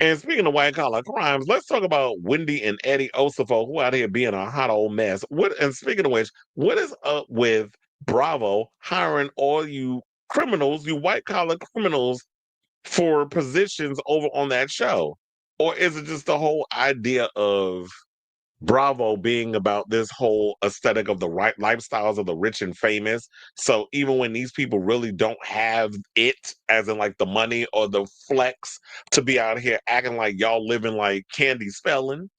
And speaking of white collar crimes, let's talk about Wendy and Eddie Osefo, who out here being a hot old mess. And speaking of which, what is up with Bravo hiring all you criminals, you white collar criminals, for positions over on that show? Or is it just the whole idea of Bravo being about this whole aesthetic of the right lifestyles of the rich and famous? So even when these people really don't have it, as in like the money or the flex to be out here acting like y'all living like Candy Spelling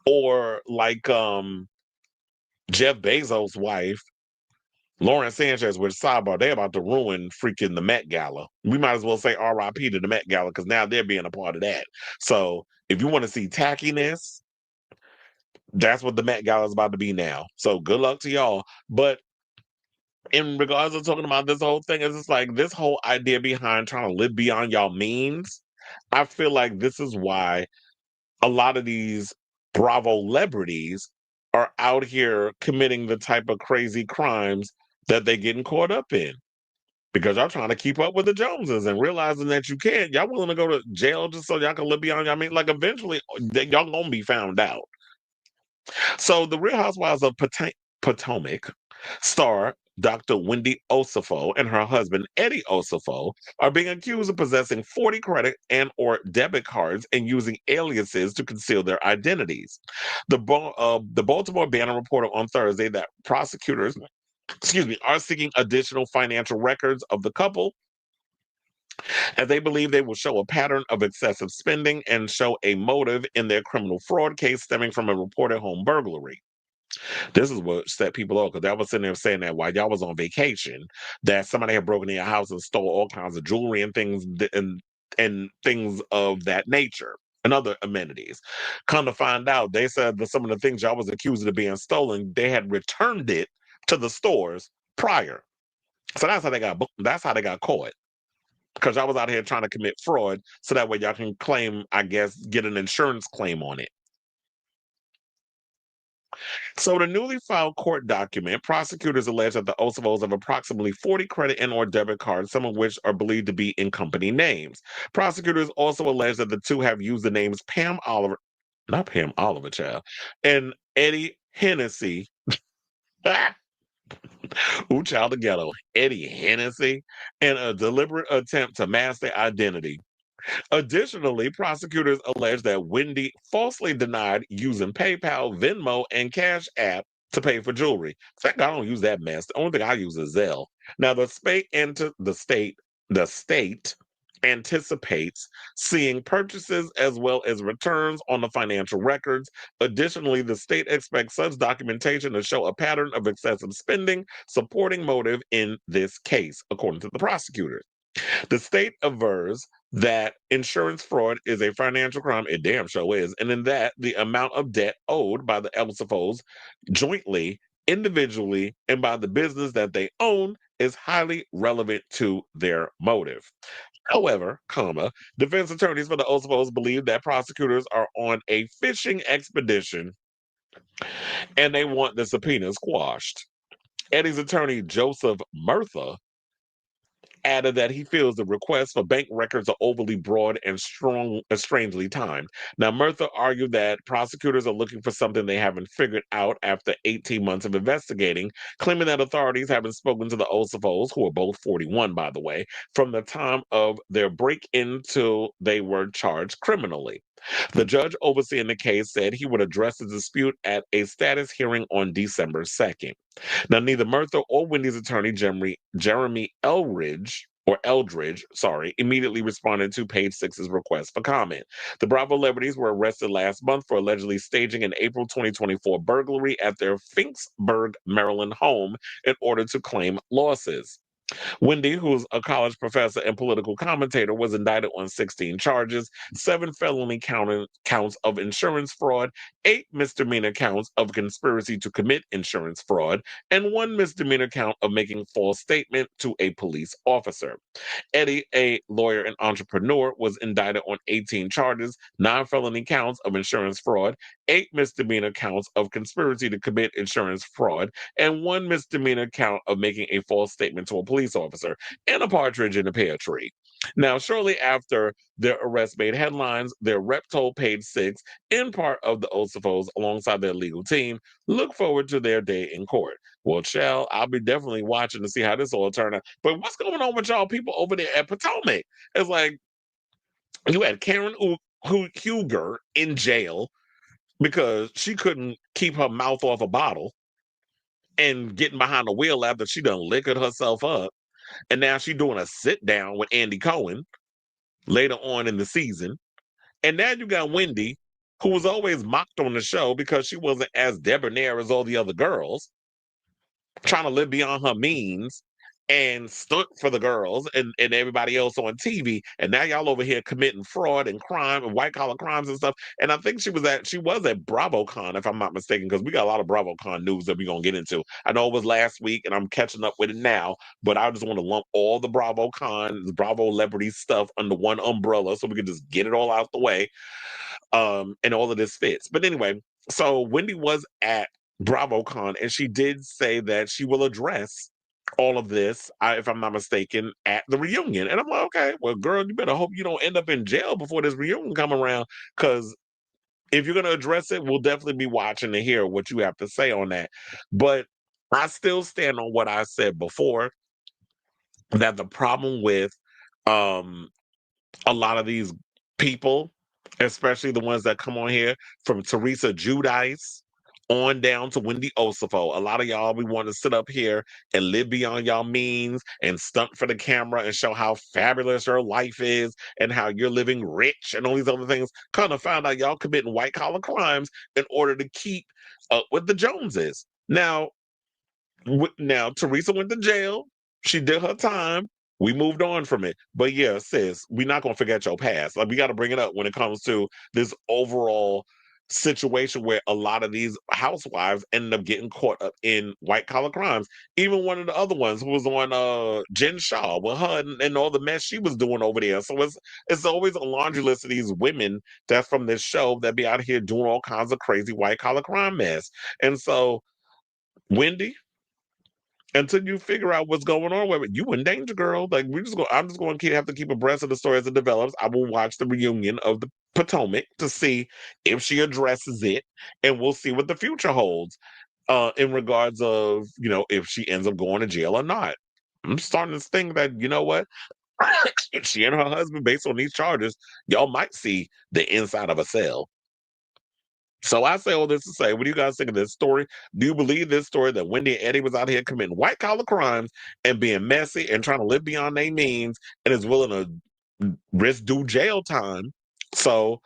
or like Jeff Bezos' wife, Lauren Sanchez, with sidebar, they about to ruin freaking the Met Gala. We might as well say RIP to the Met Gala because now they're being a part of that. So if you want to see tackiness, that's what the Met Gala is about to be now. So good luck to y'all. But in regards to talking about this whole thing, it's just like this whole idea behind trying to live beyond y'all means. I feel like this is why a lot of these Bravo celebrities are out here committing the type of crazy crimes that they getting caught up in. Because y'all trying to keep up with the Joneses and realizing that you can't. Y'all willing to go to jail just so y'all can live beyond y'all mean. Like eventually y'all gonna be found out. So the Real Housewives of Potomac star Dr. Wendy Osefo and her husband Eddie Osefo are being accused of possessing 40 credit and or debit cards and using aliases to conceal their identities. The Baltimore Banner reported on Thursday that prosecutors, are seeking additional financial records of the couple as they believe they will show a pattern of excessive spending and show a motive in their criminal fraud case stemming from a reported home burglary. This is what set people off because I was sitting there saying that while y'all was on vacation, that somebody had broken in your house and stole all kinds of jewelry and things and things of that nature and other amenities. Come to find out, they said that some of the things y'all was accused of being stolen, they had returned it to the stores prior. So that's how they got caught. Because y'all was out here trying to commit fraud, so that way y'all can claim, I guess, get an insurance claim on it. So the newly filed court document, prosecutors allege that the Osavos have approximately 40 credit and or debit cards, some of which are believed to be in company names. Prosecutors also allege that the two have used the names Pam Oliver, not Pam Oliver, child, and Eddie Hennessy. Ooh, child of ghetto. Eddie Hennessy, in a deliberate attempt to mask their identity. Additionally, prosecutors allege that Wendy falsely denied using PayPal, Venmo, and Cash App to pay for jewelry. In fact, I don't use that mess. The only thing I use is Zelle. Now, the state anticipates seeing purchases as well as returns on the financial records. Additionally, the state expects such documentation to show a pattern of excessive spending, supporting motive in this case, according to the prosecutors. The state avers that insurance fraud is a financial crime. It damn sure is. And in that, the amount of debt owed by the Elsafos jointly, individually, and by the business that they own is highly relevant to their motive. However, defense attorneys for the Elsafos believe that prosecutors are on a fishing expedition and they want the subpoena squashed. Eddie's attorney, Joseph Murtha, added that he feels the requests for bank records are overly broad and strangely timed. Now, Murtha argued that prosecutors are looking for something they haven't figured out after 18 months of investigating, claiming that authorities haven't spoken to the Osafos, who are both 41, by the way, from the time of their break in till they were charged criminally. The judge overseeing the case said he would address the dispute at a status hearing on December 2nd. Now, neither Murtha or Wendy's attorney, Jeremy Eldridge, immediately responded to Page Six's request for comment. The Bravo celebrities were arrested last month for allegedly staging an April 2024 burglary at their Finksburg, Maryland home in order to claim losses. Wendy, who's a college professor and political commentator, was indicted on 16 charges, 7 felony counts of insurance fraud, 8 misdemeanor counts of conspiracy to commit insurance fraud, and 1 misdemeanor count of making false statement to a police officer. Eddie, a lawyer and entrepreneur, was indicted on 18 charges, 9 felony counts of insurance fraud, 8 misdemeanor counts of conspiracy to commit insurance fraud, and 1 misdemeanor count of making a false statement to a police officer, and a partridge in a pear tree. Now, shortly after their arrest made headlines, their rep told Page Six, in part of the Osefos alongside their legal team, look forward to their day in court. Well, Shell, I'll be definitely watching to see how this all turn out. But what's going on with y'all people over there at Potomac? It's like you had Karen Huger in jail because she couldn't keep her mouth off a bottle and getting behind the wheel after she done liquored herself up. And now she doing a sit down with Andy Cohen later on in the season. And now you got Wendy, who was always mocked on the show because she wasn't as debonair as all the other girls, trying to live beyond her means and stunt for the girls and everybody else on TV. And now y'all over here committing fraud and crime and white collar crimes and stuff. And I think she was at BravoCon, if I'm not mistaken, because we got a lot of BravoCon news that we're gonna get into. I know it was last week and I'm catching up with it now, but I just want to lump all the BravoCon, the Bravo celebrity stuff under one umbrella so we can just get it all out the way. And all of this fits. But anyway, so Wendy was at BravoCon and she did say that she will address all of this, if I'm not mistaken, at the reunion. And I'm like, okay, well, girl, you better hope you don't end up in jail before this reunion come around, because if you're going to address it, we'll definitely be watching to hear what you have to say on that. But I still stand on what I said before, that the problem with um a lot of these people, especially the ones that come on here, from Teresa Giudice on down to Wendy Osefo. A lot of y'all be wanting to sit up here and live beyond y'all means and stunt for the camera and show how fabulous your life is and how you're living rich and all these other things. Kind of found out y'all committing white collar crimes in order to keep up with the Joneses. Now, Teresa went to jail. She did her time. We moved on from it. But yeah, sis, we're not going to forget your past. Like, we got to bring it up when it comes to this overall situation where a lot of these housewives ended up getting caught up in white collar crimes. Even one of the other ones who was on Jen Shaw with her and all the mess she was doing over there. So it's always a laundry list of these women that's from this show that be out here doing all kinds of crazy white collar crime mess. And so, Wendy, until you figure out what's going on with it, you in danger, girl. Like, I'm just going to have to keep abreast of the story as it develops. I will watch the reunion of the Potomac to see if she addresses it, and we'll see what the future holds in regards of, if she ends up going to jail or not. I'm starting to think that, you know what, if she and her husband, based on these charges, y'all might see the inside of a cell. So I say all this to say, what do you guys think of this story? Do you believe this story that Wendy and Eddie was out here committing white collar crimes and being messy and trying to live beyond their means and is willing to risk do jail time so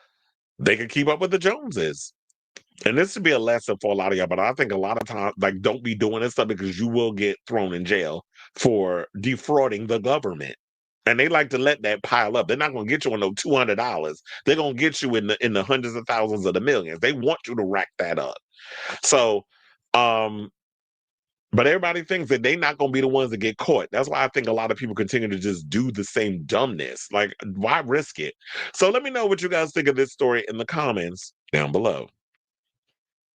they can keep up with the Joneses? And this should be a lesson for a lot of y'all, but I think a lot of times, like, don't be doing this stuff because you will get thrown in jail for defrauding the government. And they like to let that pile up. They're not going to get you on no $200. They're going to get you in the hundreds of thousands of the millions. They want you to rack that up. So, um, but everybody thinks that they're not going to be the ones that get caught. That's why I think a lot of people continue to just do the same dumbness. Like, why risk it? So let me know what you guys think of this story in the comments down below.